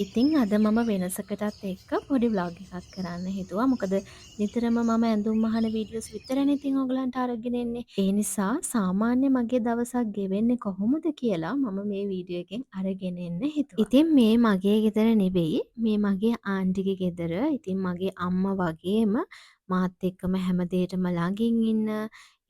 ඉතින් අද මම වෙනසකටත් එක්ක පොඩි ව්ලොග් එකක් කරන්න හිතුවා. මොකද නිතරම මම ඇඳුම් අහන වීඩියෝස් විතරනේ ඉතින් ඔයගලන්ට අරගෙන එන්නේ. ඒ නිසා සාමාන්‍ය මගේ දවසක් ගෙවෙන්නේ කොහොමද කියලා මම මේ වීඩියෝ එකෙන් අරගෙන එන්න හිතුවා. ඉතින් මේ මගේ ගෙදර නෙවෙයි, මේ මගේ ආන්ටිගේ ගෙදර. ඉතින් මගේ අම්මා වගේම මාත් එක්කම හැම දෙයකටම ළඟින් ඉන්න,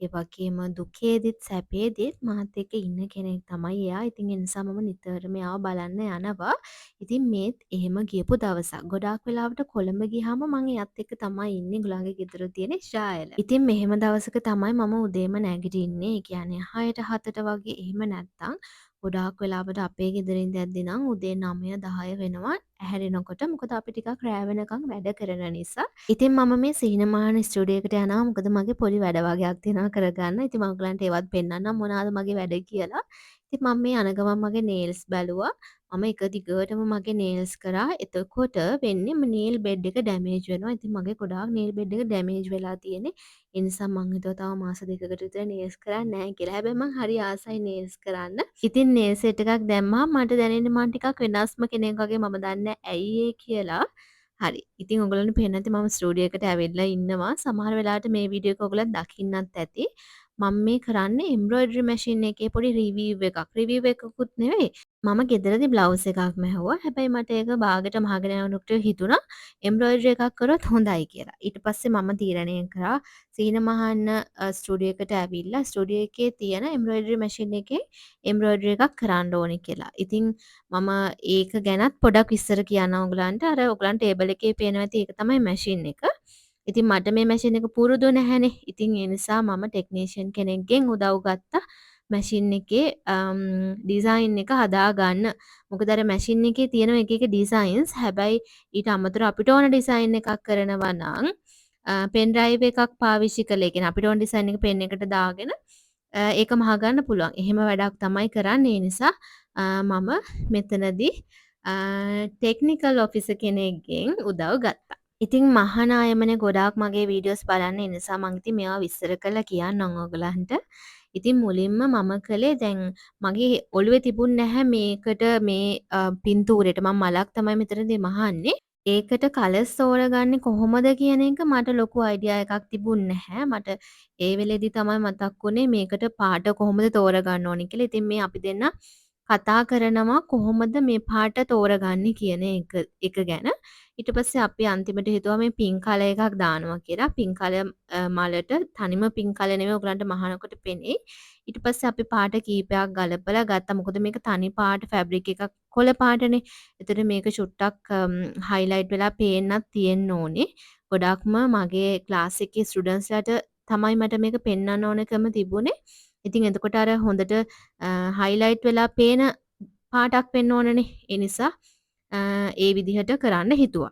ඒ වගේම දුකේදිත් සැපේදිත් මාත් එක්ක ඉන්න කෙනෙක් තමයි එයා. ඉතින් ඒ නිසා මම නිතරම එයාව බලන්න යනවා. ඉතින් මේත් එහෙම ගියපු දවසක්. ගොඩාක් වෙලාවට කොළඹ ගියාම මං එයත් එක්ක තමයි ඉන්නේ ඒගොල්ලන්ගේ ගෙදර තියෙන ශායල. ඉතින් මෙහෙම දවසක තමයි මම උදේම නැගිටින්නේ. ඒ කියන්නේ 6ට 7ට වගේ එහෙම නැත්තම් ගොඩාක් වෙලාවට අපේ ගෙදර ඉඳද්දි නම් උදේ 9 10 වෙනවා ඇහැරෙනකොට. මොකද අපි ටිකක් රෑ වෙනකන් වැඩ කරන නිසා. ඉතින් මම මේ සීනමාන ස්ටුඩියෝ එකට යනවා. මොකද මගේ පොඩි වැඩ වගේක් තියෙනවා කරගන්න. ඉතින් මම ඔයගලන්ට ඒවත් පෙන්නන්නම් මොනවාද මගේ වැඩ කියලා. ඉතින් මම මේ යන ගමන් මගේ නේල්ස් බැලුවා. මම එක දිගටම මගේ නේල්ස් කරා. එතකොට වෙන්නේ නේල් බෙඩ් එක ඩැමේජ් වෙනවා. ඉතින් මගේ ගොඩාක් නේල් බෙඩ් එක ඩැමේජ් වෙලා තියෙන්නේ. ඒ නිසා මං හිතුවා තව මාස දෙකකට විතර නේල්ස් කරන්නේ නැහැ කියලා. හැබැයි මං හරි ආසයි නේල්ස් කරන්න. ඉතින් නේල් සෙට් එකක් දැම්මා. මට දැනෙන්නේ මං ටිකක් වෙනස්ම කෙනෙක් වගේ. මම දන්නේ ඇයි ඒ කියලා. හරි. ඉතින් ඔයගොල්ලන්ට පේන්නේ නැති මම ස්ටුඩියෝ එකට ඇවිල්ලා ඉන්නවා. සමහර වෙලාවට මේ වීඩියෝ එක ඔයගොල්ලන් දකින්නත් ඇති. මම මේ කරන්නේ එම්බ්‍රොයිඩරි මැෂින් එකේ පොඩි රිවිව් එකක්. රිවිව් එකකුත් නෙවෙයි. මම ගෙදරදි බ්ලවුස් එකක් මැහුවා. හැබැයි මට ඒක බාගෙට මහගෙන යනකොට හිතුණා එම්බ්‍රොයිඩරි එකක් කරොත් හොඳයි කියලා. ඊට පස්සේ මම තීරණය කරා සීන මහන්න ස්ටුඩියෝ එකට ඇවිල්ලා ස්ටුඩියෝ එකේ තියෙන එම්බ්‍රොයිඩරි මැෂින් එකේ එම්බ්‍රොයිඩරි එකක් කරන්න ඕනි කියලා. ඉතින් මම ඒක ගැනත් පොඩක් විස්තර කියන්න ඔයගලන්ට. අර ඔයගලන්ට ටේබල් එකේ පේනවා ඇති ඒක තමයි මැෂින් එක. ඉතින් මට මේ මැෂින් එක පුරුදු නැහැනේ. ඉතින් ඒ නිසා මම ටෙක්නීෂියන් කෙනෙක්ගෙන් උදව් ගත්තා. මැෂින් එකේ ඩිසයින් එක හදාගන්න. මොකද අර මැෂින් එකේ තියෙන එක එක ඩිසයින්ස්. හැබැයි ඊට අමතරව අපිට ඕන ඩිසයින් එකක් කරනවා නම් පෙන් ඩ්‍රයිව් එකක් පාවිච්චි කළේ. ඒ කියන්නේ අපිට ඕන ඩිසයින් එක පෙන් එකට දාගෙන ඒක මහගන්න පුළුවන්. එහෙම වැඩක් තමයි කරන්නේ. ඒ නිසා මම මෙතනදී ටෙක්නිකල් ඔෆිසර් කෙනෙක්ගෙන් උදව් ගත්තා. ඉතින් මහන අයමනේ ගොඩාක් මගේ වීඩියෝස් බලන්න. ඒ නිසා මං ඉතින් මේවා විස්තර කරලා කියන්නම් ඔයගලන්ට. ඉතින් මුලින්ම මම කළේ දැන් මගේ ඔළුවේ තිබුණ නැහැ මේකට මේ පින්තූරෙට මම මලක් තමයි මෙතනදී මහන්නේ. ඒකට කලර්ස් තෝරගන්නේ කොහොමද කියන එක මට ලොකු අයිඩියා එකක් තිබුණ නැහැ. මට ඒ වෙලේදී තමයි මතක් වුණේ මේකට පාට කොහොමද තෝරගන්න ඕනි කියලා. ඉතින් මේ අපි දෙන්න කතා කරනවා කොහොමද මේ පාට තෝරගන්නේ කියන එක ගැන. ඊට පස්සේ අපි අන්තිමට හිතුවා මේ පින්ක් කලර් එකක් දානවා කියලා. පින්ක් කලර් මලට තනිම පින්ක් කලර් නෙමෙයි ඔයගලන්ට මහනකොට පෙනෙයි. ඊට පස්සේ අපි පාට කීපයක් ගලපලා ගත්තා. මොකද මේක තනි පාට ෆැබ්‍රික් එකක් කොළ පාටනේ. එතකොට මේක චුට්ටක් හයිලයිට් වෙලා පේන්නත් තියෙන්න ඕනේ. ගොඩක්ම මගේ ක්ලාස් එකේ ස්ටුඩන්ට්ස්ලාට තමයි මට මේක පෙන්වන්න ඕනකම තිබුණේ. ඉතින් එතකොට අර හොඳට හයිලයිට් වෙලා පේන පාටක් වෙන්න ඕනනේ. ඒ නිසා ඒ විදිහට කරන්න හිතුවා.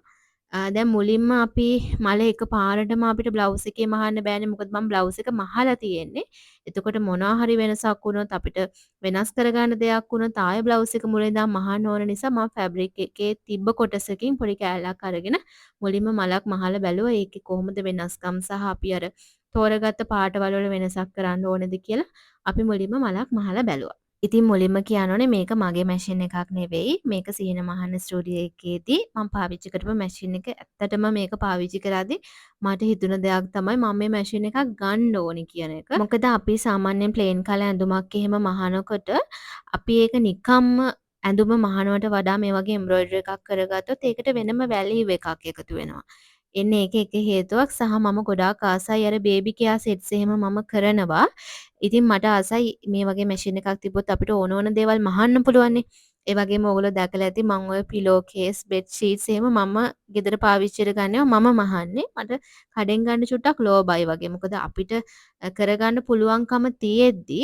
දැන් මුලින්ම අපි මල එකපාරටම අපිට බ්ලවුස් එකේ මහන්න බෑනේ. මොකද මම බ්ලවුස් එක මහලා තියෙන්නේ. එතකොට මොනවා හරි වෙනසක් වුණොත් අපිට වෙනස් කරගන්න දෙයක් වුණොත් ආයෙ බ්ලවුස් එක මුලින් ඉඳන් මහන්න ඕන නිසා මම ෆැබ්‍රික් එකේ තිබ්බ කොටසකින් පොඩි කෑල්ලක් අරගෙන මුලින්ම මලක් මහලා බැලුවා. ඒකේ කොහොමද වෙනස්කම් සහ අපි අර තෝරගත්ත පාටවල වල වෙනසක් කරන්න ඕනේද කියලා අපි මුලින්ම මලක් මහලා බැලුවා. ඉතින් මුලින්ම කියන්න ඕනේ මේක මගේ මැෂින් එකක් නෙවෙයි. මේක සීන මහන්න ස්ටුඩියෝ එකේදී මම පාවිච්චි කරපු මැෂින් එක. ඇත්තටම මේක පාවිච්චි කරද්දී මට හිතුණ දෙයක් තමයි මම මේ මැෂින් එකක් ගන්න ඕනි කියන එක. මොකද අපි සාමාන්‍යයෙන් ප්ලේන් කලර් ඇඳුමක් එහෙම මහනකොට අපි ඒක නිකම්ම ඇඳුම මහනවට වඩා මේ වගේ එම්බ්‍රොයිඩරි එකක් කරගත්තොත් ඒකට වෙනම වැලියු එකක් එකතු වෙනවා. එන්න ඒක එක හේතුවක් සහ මම ගොඩාක් ආසයි අර බේබි කෙයා සෙට්ස් එහෙම මම කරනවා. ඉතින් මට ආසයි මේ වගේ මැෂින් එකක් තිබ්බොත් අපිට ඕන ඕන දේවල් මහන්න පුළුවන්නේ. ඒ වගේම ඔයගොල්ලෝ දැකලා ඇති මම ඔය පිලෝ කේස්, බෙඩ් ෂීට්ස් එහෙම මම ගෙදර පාවිච්චියට ගන්නවා මම මහන්නේ. මට කඩෙන් ගන්න චුට්ටක් ලෝබයි වගේ. මොකද අපිට කරගන්න පුළුවන්කම තියෙද්දි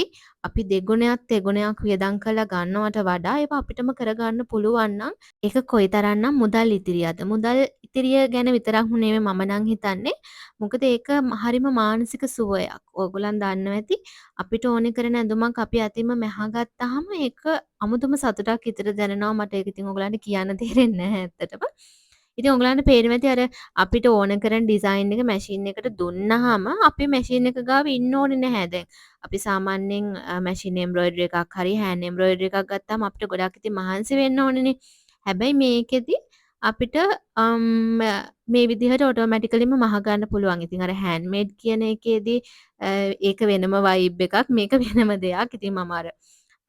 අපි දෙගුණයක් තෙගුණයක් වියදම් කරලා ගන්නවට වඩා ඒවා අපිටම කරගන්න පුළුවන් නම් ඒක කොයිතරම්නම් මුදල් ඉතිරියද? මුදල් ඉතිරිය ගැන විතරක් නෙමෙයි මම නම් හිතන්නේ. මොකද ඒක හරිම මානසික සුවයක්. ඕගොල්ලන් දන්නවා ඇති අපිට ඕනේ කරන ඇඳුමක් අපි අතින්ම මහගත්තාම ඒක අමුතුම සතුටක් විතර දැනෙනවා. මට ඒක ඉතින් ඕගොල්ලන්ට කියන්න තේරෙන්නේ නැහැ ඇත්තටම. ඉතින් ඔයගලන්ට පේනවා ඇති අර අපිට ඕන කරන ඩිසයින් එක මැෂින් එකට දුන්නාම අපි මැෂින් එක ගාව ඉන්න ඕනේ නැහැ දැන්. අපි සාමාන්‍යයෙන් මැෂින් එම්බ්‍රොයිඩරි එකක් හරි හෑන්ඩ් එම්බ්‍රොයිඩරි එකක් ගත්තාම අපිට ගොඩක් ඉතින් මහන්සි වෙන්න ඕනේනේ. හැබැයි මේකෙදි අපිට මේ විදිහට ඔටෝමැටිකලිම මහගන්න පුළුවන්. ඉතින් අර හෑන්ඩ්මේඩ් කියන එකේදී ඒක වෙනම වයිබ් එකක්. මේක වෙනම දෙයක්. ඉතින් මම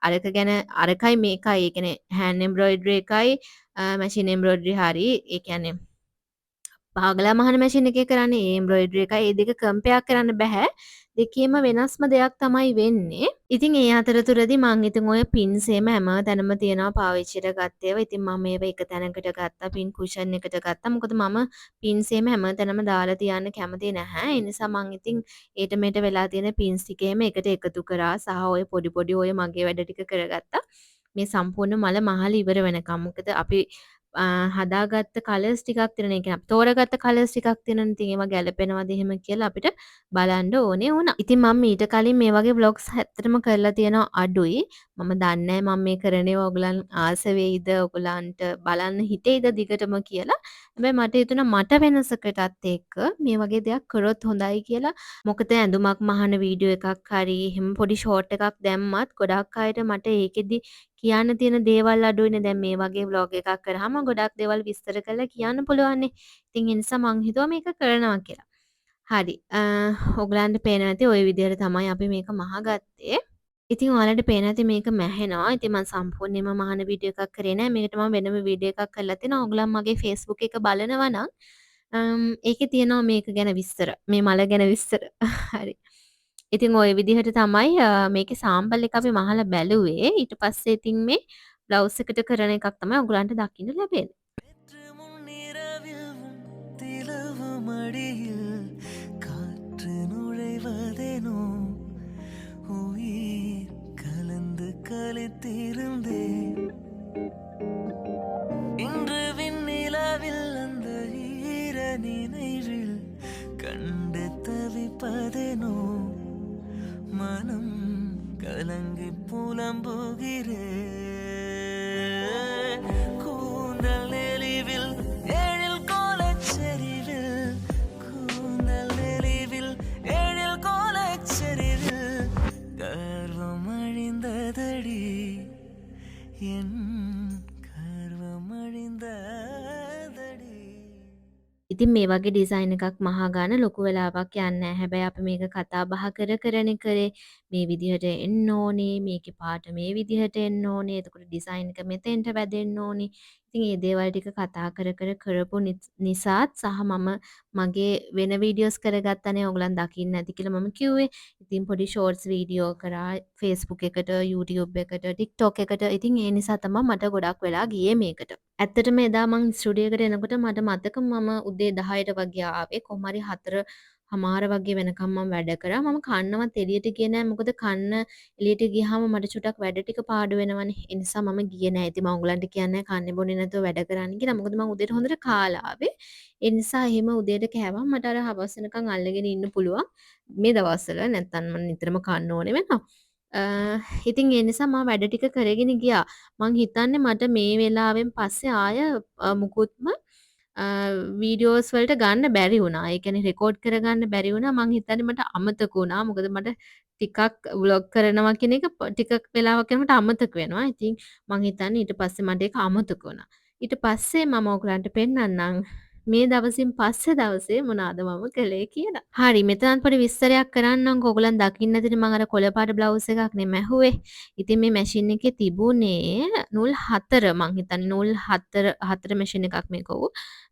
අරක ගැන අරකයි මේකයි ඒ කියන්නේ හෑන්ඩ් එම්බ්‍රොයිඩරි එකයි මැෂින් එම්බ්‍රොයිඩරි හරි ඒ කියන්නේ පාගලා මහන මැෂින් එකේ කරන්නේ ඒ එම්බ්‍රොයිඩරි එකයි ඒ දෙක කම්පෙයාර් කරන්න බෑ. දෙකේම වෙනස්ම දෙයක් තමයි වෙන්නේ. ඉතින් ඒ අතරතුරදී මං ඉතින් ඔය පින්සේම හැම තැනම තියෙනවා පාවිච්චියට ගත්ත ඒවා. ඉතින් මම ඒවා එක තැනකට ගත්තා. පින් කුෂන් එකට ගත්තා. මොකද මම පින්සේම හැම තැනම දාලා තියන්න කැමති නැහැ. ඒ නිසා මං ඉතින් ඒට මෙට වෙලා තියෙන පින්ස් ටිකේම එකට එකතු කරා සහ ඔය පොඩි පොඩි ඔය මගේ වැඩ ටික කරගත්තා. මේ සම්පූර්ණ මල මහල ඉවර වෙනකම්. මොකද අපි හදාගත්ත කලර්ස් ටිකක් තියෙන. ඒ කියන්නේ තෝරගත්ත කලර්ස් ටිකක් තියෙනනේ. ඉතින් ඒවා ගැලපෙනවද එහෙම කියලා අපිට බලන්න ඕනේ වුණා. ඉතින් මම ඊට කලින් මේ වගේ vlogs ඇත්තටම කරලා තියෙනවා අඩුයි. මම දන්නේ නැහැ මම මේ කරන ඒවා ඔයගලන් ආස වෙයිද, ඔයගලන්ට බලන්න හිතෙයිද දිගටම කියලා. හැබැයි මට හිතුණා මට වෙනසකටත් එක්ක මේ වගේ දෙයක් කරොත් හොඳයි කියලා. මොකද ඇඳුමක් මහන වීඩියෝ එකක් හරි එහෙම පොඩි ෂෝට් එකක් දැම්මත් ගොඩක් අයට මට ඒකෙදි කියන්න තියෙන දේවල් අඩුයිනේ. දැන් මේ වගේ vlog එකක් කරාම ගොඩක් දේවල් විස්තර කරලා කියන්න පුළුවන්නේ. ඉතින් ඒ නිසා මං හිතුවා මේක කරනවා කියලා. හරි. ඔයගලන්ට පේනවා ඇති ওই විදිහට තමයි අපි මේක මහගත්තේ. ඉතින් ඔයාලට පේනවා ඇති මේක මැහෙනවා. ඉතින් මම සම්පූර්ණයෙන්ම මහන වීඩියෝ එකක් කරේ නෑ. මේකට මම වෙනම වීඩියෝ එකක් කරලා තියෙනවා. ඔයගලන් මගේ Facebook එක බලනවා නම් ඒකේ තියෙනවා මේක ගැන විස්තර. මේ මල ගැන විස්තර. හරි. ඉතින් ওই විදිහට තමයි මේකේ සාම්පල් එක අපි මහලා බැලුවේ. ඊට පස්සේ ඉතින් මේ බ්ලවුස් එකට කරන එකක් තමයි ඔයගලන්ට දකින්න ලැබෙන්නේ. நேற்று முன்னிரவில் உன் திலவு மடியில் காற்று நுழைவதேனோ உயிர் கலந்து கலித்திருந்தேன் இன்று விண்ணிலவில் அந்த ஈர நினைவில் கண்டு தவிப்பதேனோ மனம் கலங்கி புலம்புகிறேன் கூந்தல் நெளிவில் எழில் கோலச்செறிவில் கூந்தல் நெளிவில் எழில் கோலச்செறிவில் கர்வம் அழிந்ததடி என் கர்வம் அழிந்ததடி ඉතින් මේ වගේ ඩිසයින් එකක් මහා ගන්න ලොකු වෙලාවක් යන්නේ නැහැ. හැබැයි අපි මේක කතා බහ කරනේ කරේ. මේ විදිහට එන්න ඕනේ. මේකේ පාට මේ විදිහට එන්න ඕනේ. එතකොට ඩිසයින් එක මෙතෙන්ට වැදෙන්න ඕනේ. ඉතින් මේ දේවල් ටික කතා කර කරපු නිසාත් සහ මම මගේ වෙන වීඩියෝස් කරගත්තනේ ඔයගලන් දකින්න ඇති කියලා මම කිව්වේ. ඉතින් පොඩි ෂෝට්ස් වීඩියෝ කරා Facebook එකට, YouTube එකට, TikTok එකට. ඉතින් ඒ නිසා තමයි මට ගොඩක් වෙලා ගියේ මේකට. ඇත්තටම එදා මං ස්ටුඩියෝ එකට එනකොට මට මතක මම උදේ 10ට වගේ ආවේ. කොහොම හරි 4 හමාර වගේ වෙනකම් මම වැඩ කරා. මම කන්නවත් එළියට ගියේ නෑ. මොකද කන්න එළියට ගියාම මට චුට්ටක් වැඩ ටික පාඩු වෙනවනේ. ඒ නිසා මම ගියේ නෑ. ඉතින් මම ඔයගලන්ට කියන්නේ කන්නේ බොන්නේ නැතුව වැඩ කරන්න කියලා. මොකද මම උදේට හොඳට කාලා ආවේ. ඒ නිසා එහෙම උදේට කෑවම මට අර හවස වෙනකන් අල්ලගෙන ඉන්න පුළුවන්. මේ දවස්වල නැත්තම් මම නිතරම කන්න ඕනේ වෙනවා. ඉතින් ඒ නිසා මම වැඩ ටික කරගෙන ගියා. මං හිතන්නේ මට මේ වෙලාවෙන් පස්සේ ආය මුකුත්ම වීඩියෝස් වලට ගන්න බැරි වුණා. ඒ කියන්නේ රෙකෝඩ් කරගන්න බැරි වුණා. මං හිතන්නේ මට අමතක වුණා. මොකද මට ටිකක් ව්ලොග් කරනවා කියන එක ටිකක් වෙලාවක් යනකොට අමතක වෙනවා. ඉතින් මං හිතන්නේ ඊට පස්සේ මට ඒක අමතක වුණා. ඊට පස්සේ මම ඔයගලන්ට පෙන්නන්නම් මේ දවසින් පස්සේ දවසේ මොනවාද මම කළේ කියලා. හරි මෙතනත් පොඩි විස්තරයක් කරන්නම්කෝ. ඔයගලන් දකින්න ඇතිනේ මම අර කොළ පාට බ්ලවුස් එකක් නේ මැහුවේ. ඉතින් මේ මැෂින් එකේ තිබුණේ නූල් 4 මං හිතන්නේ නූල් 4 මැෂින් එකක් මේක උ.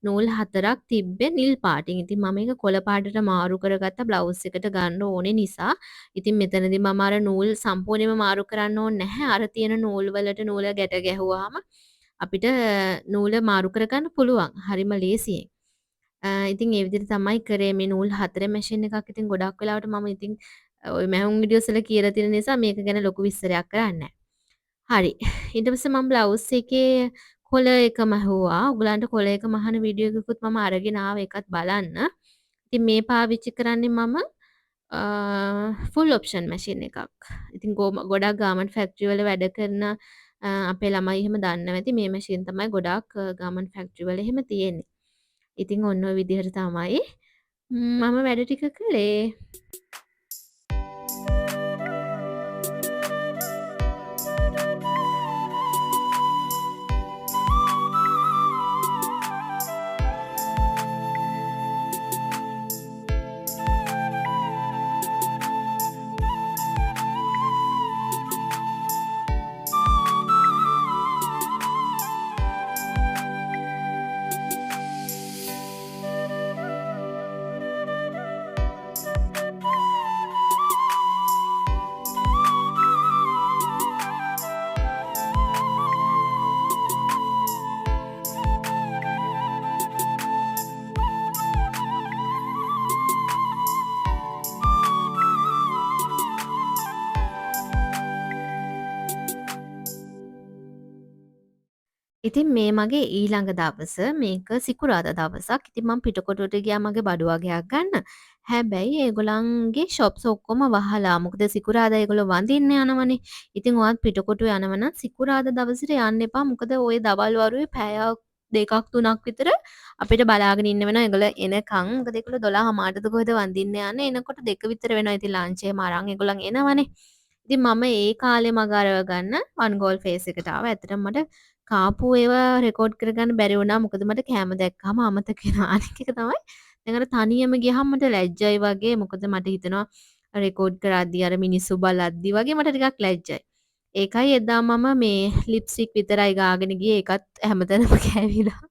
නූල් 4ක් තිබ්බේ නිල් පාටින්. ඉතින් මම මේක කොළ පාටට මාරු කරගත්ත බ්ලවුස් එකට ගන්න ඕනේ නිසා. ඉතින් මෙතනදී මම අර නූල් සම්පූර්ණයෙන්ම මාරු කරන්න ඕනේ නැහැ. අර තියෙන නූල් වලට නූල ගැට ගැහුවාම අපිට නූල මාරු කරගන්න පුළුවන්. හරිම ලේසියෙන්. ඉතින් ඒ විදිහට තමයි කරේ මේ නූල් 4 මැෂින් එකක්. ඉතින් ගොඩක් වෙලාවට මම ඉතින් ওই මැහුම් වීඩියෝස් වල කියලා තියෙන නිසා මේක ගැන ලොකු විස්තරයක් කරන්නේ හරි. ඊට පස්සේ මම බ්ලවුස් එකේ කොළ එක මැහුවා. ඔයගලන්ට කොළ එක මහන වීඩියෝ එකකුත් මම අරගෙන ආවා ඒකත් බලන්න. ඉතින් මේ පාවිච්චි කරන්නේ මම ෆුල් ඔප්ෂන් මැෂින් එකක්. ඉතින් ගොඩක් ගාමන්ට් ෆැක්ටරි වල වැඩ කරන අපේ ළමයි එහෙම දන්නවා ඇති මේ මැෂින් තමයි ගොඩක් ගාමන්ට් ෆැක්ටරි වල එහෙම තියෙන්නේ. ඉතින් ඔන්න ඔය විදිහට තමයි මම වැඩ ටික කළේ. ඉතින් මේ මගේ ඊළඟ දවස මේක සිකුරාදා දවසක්. ඉතින් මම පිටකොටුවට ගියා මගේ බඩු වගයක් ගන්න. හැබැයි ඒගොල්ලන්ගේ ෂොප්ස් ඔක්කොම වහලා. මොකද සිකුරාදා ඒගොල්ලෝ වඳින්න යනවනේ. ඉතින් ඔයත් පිටකොටුව යනව නම් සිකුරාදා දවසට යන්න එපා. මොකද ওই දවල් වරුවේ පැයක් දෙකක් තුනක් විතර අපිට බලාගෙන ඉන්න වෙනවා ඒගොල්ලෝ එනකන්. මොකද ඒගොල්ලෝ 12:00ටද කොහෙද වඳින්න යන්නේ. එනකොට 2 විතර වෙනවා. ඉතින් ලන්ච් එහෙම අරන් ඒගොල්ලන් එනවනේ. ඉතින් මම ඒ කාලේ මග අරගන්න වන් ගෝල් ෆේස් එකට ආවා. ඇත්තටම මට කාපු ඒවා රෙකෝඩ් කරගන්න බැරි වුණා. මොකද මට කෑම දැක්කම අමතක වෙනවා. අනිත් එක තමයි දැන් අර තනියම ගියහම මට ලැජ්ජයි වගේ. මොකද මට හිතෙනවා රෙකෝඩ් කරද්දී අර මිනිස්සු බලද්දි වගේ මට ටිකක් ලැජ්ජයි. ඒකයි එදා මම මේ ලිප්ස්ටික් විතරයි ගාගෙන ගියේ. ඒකත් හැමතැනම කෑවිලා.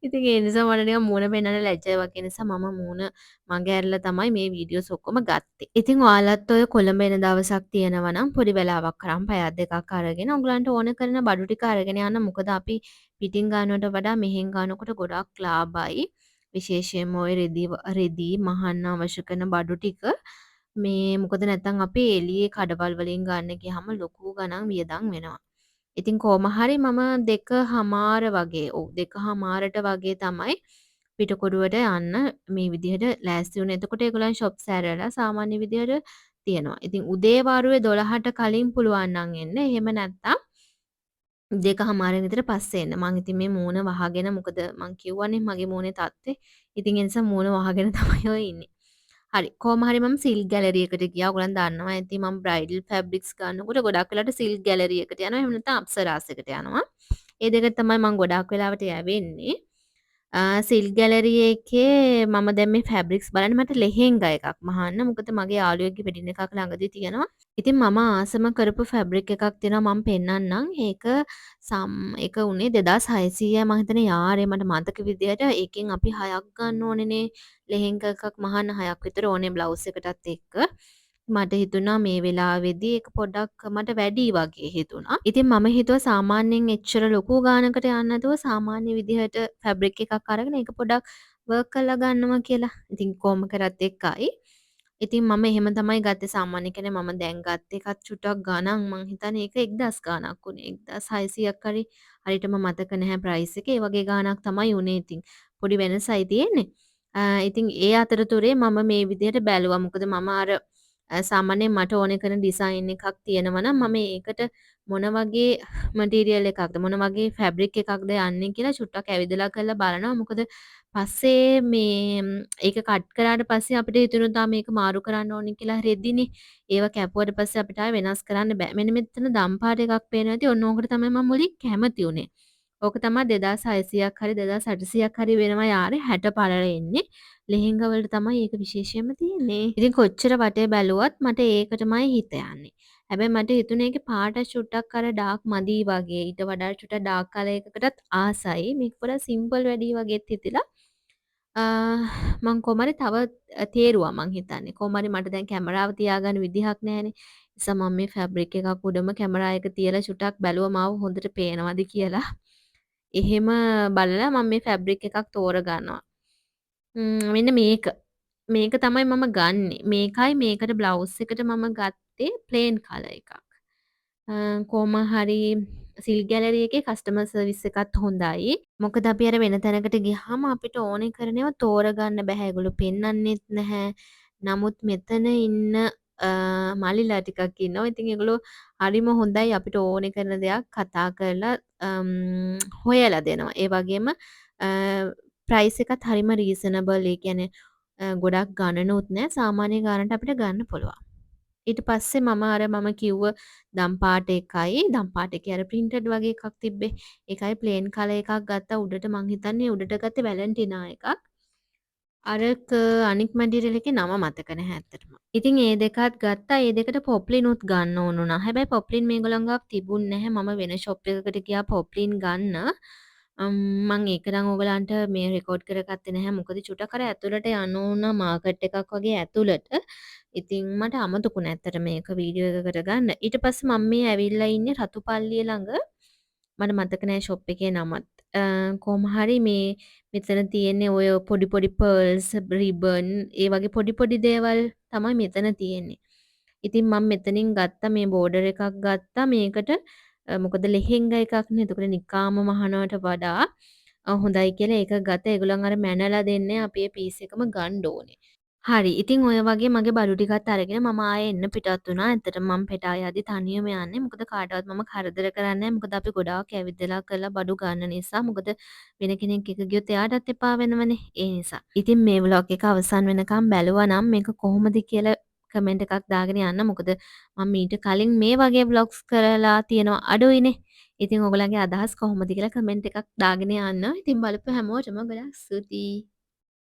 ඉතින් ඒ නිසා මට නිකන් මූණ පෙන්නන්න ලැජ්ජයි වගේ නිසා මම මූණ මඟ ඇරලා තමයි මේ වීඩියෝස් ඔක්කොම ගත්තේ. ඉතින් ඔයාලත් ඔය කොළඹ එන දවසක් තියෙනවා නම් පොඩි වෙලාවක් කරන් පැයක් දෙකක් අරගෙන ඔයගලන්ට ඕන කරන බඩු ටික අරගෙන යන්න. මොකද අපි පිටින් ගන්නවට වඩා මෙහෙන් ගන්නකොට ගොඩක් ලාභයි. විශේෂයෙන්ම ඔය රෙදි මහන්න අවශ්‍ය කරන බඩු ටික මේ මොකද නැත්තම් අපි එළියේ කඩවල් වලින් ගන්න ගියාම ලොකු ගණන් වියදම් වෙනවා. ඉතින් කොහොම හරි මම 2:00මාර වගේ ඔව් 2:00මාරට වගේ තමයි පිටකොටුවට යන්න මේ විදිහට ලෑස්ති වුණේ. එතකොට ඒගොල්ලන් ෂොප්ස් ඇරලා සාමාන්‍ය විදිහට තියෙනවා. ඉතින් උදේ වරුවේ 12ට කලින් පුළුවන් නම් එන්න. එහෙම නැත්තම් 2:00මාර විතර පස්සේ එන්න. මං ඉතින් මේ මූණ වහගෙන මොකද මං කිව්වනේ මගේ මූණේ තත්ත්වේ. ඉතින් ඒ නිසා මූණ වහගෙන තමයි ඔය ඉන්නේ. හරි. කොහොම හරි මම සිල්ක් ගැලරි එකට ගියා. ඔයගොල්ලන් දන්නවා ඇති මම බ්‍රයිඩල් ෆැබ්‍රික්ස් ගන්නකොට ගොඩක් වෙලාවට සිල්ක් ගැලරි එකට යනවා. එහෙම නැත්නම් අප්සරාස් එකට යනවා. ඒ දෙක තමයි මම ගොඩාක් වෙලාවට යවෙන්නේ. සිල්ක් ගැලරි එකේ මම දැන් මේ ෆැබ්‍රික්ස් බලන්න මට ලෙහෙංගා එකක් මහන්න. මොකද මගේ යාළුවෙක්ගේ වෙඩින් එකක් ළඟදී තියෙනවා. ඉතින් මම ආසම කරපු ෆැබ්‍රික් එකක් තියෙනවා මම පෙන්නන්නම්. ඒක උනේ 2600යි මම හිතන්නේ යාරේ මට මතක විදියට. ඒකෙන් අපි 6ක් ගන්න ඕනේනේ. ලෙහෙංගා එකක් මහන්න 6ක් විතර ඕනේ බ්ලවුස් එකටත් එක්ක. මට හිතුණා මේ වෙලාවේදී ඒක පොඩ්ඩක් මට වැඩි වගේ හිතුණා. ඉතින් මම හිතුවා සාමාන්‍යයෙන් එච්චර ලොකු ගානකට යන්නේ නැතුව සාමාන්‍ය විදිහට ෆැබ්‍රික් එකක් අරගෙන ඒක පොඩ්ඩක් වර්ක් කරලා ගන්නවා කියලා. ඉතින් කොහොම කරත් එක්කයි. ඉතින් මම එහෙම තමයි ගත්තේ සාමාන්‍ය කියන්නේ මම දැන් ගත්ත එකත් චුට්ටක් ගණන් මං හිතන්නේ ඒක 1000 ගාණක් උනේ 1600ක් හරි හරියටම මතක නැහැ ප්‍රයිස් එක. ඒ වගේ ගාණක් තමයි උනේ. ඉතින් පොඩි වෙනසයි තියෙන්නේ. ඉතින් ඒ අතරතුරේ මම මේ විදිහට බැලුවා. මොකද මම අර සාමාන්‍යයෙන් මට ඕනේ කරන ඩිසයින් එකක් තියෙනවා නම් මම ඒකට මොන වගේ මටීරියල් එකක්ද මොන වගේ ෆැබ්‍රික් එකක්ද යන්නේ කියලා චුට්ටක් ඇවිදලා කරලා බලනවා. මොකද පස්සේ ඒක කට් කරාට පස්සේ අපිට හිතුණා මේක මාරු කරන්න ඕනේ කියලා රෙදිනේ. ඒව කැපුවට පස්සේ අපිට ආයෙ වෙනස් කරන්න බෑ. මෙන්න මෙතන දම් පාට එකක් පේනවා ඇති. ඔන්න ඕකට තමයි මම මුලින් කැමති උනේ. ඕක තමයි 2600ක් හරි 2800ක් හරි වෙනවා යාරේ 60 පළල එන්නේ. ලෙහෙංගා වලට තමයි ඒක විශේෂයෙන්ම තියෙන්නේ. ඉතින් කොච්චර වටේ බැලුවත් මට ඒකටමයි හිත යන්නේ. හැබැයි මට හිතුනේ ඒකේ පාට චුට්ටක් අර ඩාර්ක් මදි වගේ. ඊට වඩා චුට්ටක් ඩාර්ක් කලර් එකකටත් ආසයි. මේක පොඩ්ඩක් සිම්පල් වැඩි වගේත් හිතිලා මං කොහොම හරි තව තේරුවා මං හිතන්නේ. කොහොම හරි මට දැන් කැමරාව තියාගන්න විදිහක් නැහැනේ. නිසා මම මේ ෆැබ්‍රික් එකක් උඩම කැමරා එක තියලා චුට්ටක් බැලුවා මාව හොඳට පේනවද කියලා. එහෙම බලලා මම මේ ෆැබ්‍රික් එකක් තෝරගන්නවා. මෙන්න මේක. මේක තමයි මම ගන්නෙ. මේකයි මේකට බ්ලවුස් එකට මම ගත්තේ ප්ලේන් කලර් එකක්. කොහොම හරි සිල්ක් ගැලරි එකේ කස්ටමර් සර්විස් එකත් හොඳයි. මොකද අපි අර වෙන තැනකට ගියාම අපිට ඕනේ කරන ඒවා තෝරගන්න බෑ. ඒගොල්ලෝ පෙන්වන්නෙත් නැහැ. නමුත් මෙතන ඉන්න මල්ලිලා ටිකක් ඉන්නවා. ඉතින් ඒගොල්ලෝ හරිම හොඳයි අපිට ඕනේ කරන දෙයක් කතා කරලා හොයලා දෙනවා. ඒ වගේම ප්‍රයිස් එකත් හරිම රීසනබල්. ඒ කියන්නේ ගොඩක් ගණනුත් නෑ. සාමාන්‍ය ගානට අපිට ගන්න පුළුවන්. ඊට පස්සේ මම කිව්ව දම් පාට එකයි දම් පාට එකේ අර ප්‍රින්ටඩ් වගේ එකක් තිබ්බේ. ඒකයි ප්ලේන් කලර් එකක් ගත්තා. උඩට මං හිතන්නේ උඩට ගත්තේ වැලන්ටිනා එකක්. අරක අනික් මැටීරියල් එකේ නම මතක නැහැ ඇත්තටම. ඉතින් ඒ දෙකත් ගත්තා. ඒ දෙකට පොප්ලිනුත් ගන්න ඕන වුණා. හැබැයි පොප්ලින් මේගොල්ලන් ගාව තිබුණ නැහැ. මම වෙන ෂොප් එකකට ගියා පොප්ලින් ගන්න. මං ඒක නම් ඔයගලන්ට මේ රෙකෝඩ් කරගත්තේ නැහැ. මොකද චුට්ටක් අර ඇතුළට යන්න ඕන මාකට් එකක් වගේ ඇතුළට. ඉතින් මට අමතකුණා ඇත්තට මේක වීඩියෝ එකකට ගන්න. ඊට පස්සේ මම මේ ඇවිල්ලා ඉන්නේ රතුපල්ලිය ළඟ. මට මතක නෑ ෂොප් එකේ නමත්. කොහොම හරි මෙතන තියෙන්නේ ඔය පොඩි පොඩි පර්ල්ස්, රිබන් ඒ වගේ පොඩි පොඩි දේවල් තමයි මෙතන තියෙන්නේ. ඉතින් මම මෙතනින් ගත්තා මේ බෝඩර් එකක් ගත්තා මේකට මොකද ලෙහෙංගා එකක්නේ. එතකොට නිකාම මහනවට වඩා හොඳයි කියලා ඒක ගත. ඒගොල්ලන් අර මැනලා දෙන්නේ අපි ඒ පීස් එකම ගන්න ඕනේ. හරි. ඉතින් ඔය වගේ මගේ බඩු ටිකත් අරගෙන මම ආයේ එන්න පිටත් වුණා. ඇත්තටම මම පෙටා යද්දි තනියම යන්නේ. මොකද කාටවත් මම කරදර කරන්නේ නැහැ. මොකද අපි ගොඩාක් ඇවිදලා කරලා බඩු ගන්න නිසා. මොකද වෙන කෙනෙක් එක ගියොත් එයාටත් එපා වෙනවනේ. ඒ නිසා. ඉතින් මේ ව්ලොග් එක අවසන් වෙනකම් බැලුවා නම් මේක කොහොමද කියලා කමෙන්ට් එකක් දාගෙන යන්න. මොකද මම ඊට කලින් මේ වගේ ව්ලොග්ස් කරලා තියෙනවා අඩුයිනේ. ඉතින් ඔයගලගේ අදහස් කොහොමද කියලා කමෙන්ට් එකක් දාගෙන යන්න. ඉතින් බලපු හැමෝටම ගොඩාක් ස්තුතියි.